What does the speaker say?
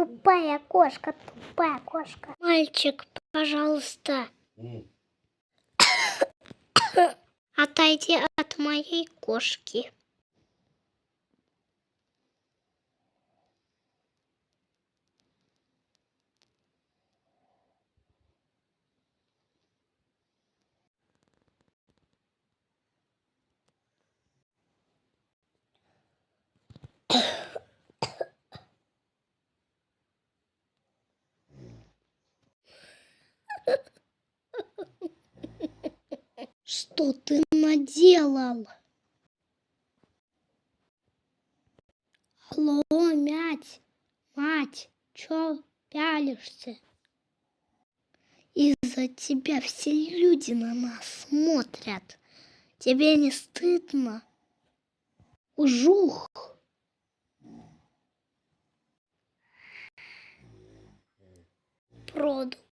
тупая кошка, тупая кошка. Мальчик, пожалуйста, отойди от моей кошки. Что ты наделал? Алло, мать, чё пялишься? Из-за тебя все люди на нас смотрят. Тебе не стыдно? Ужух. Продал.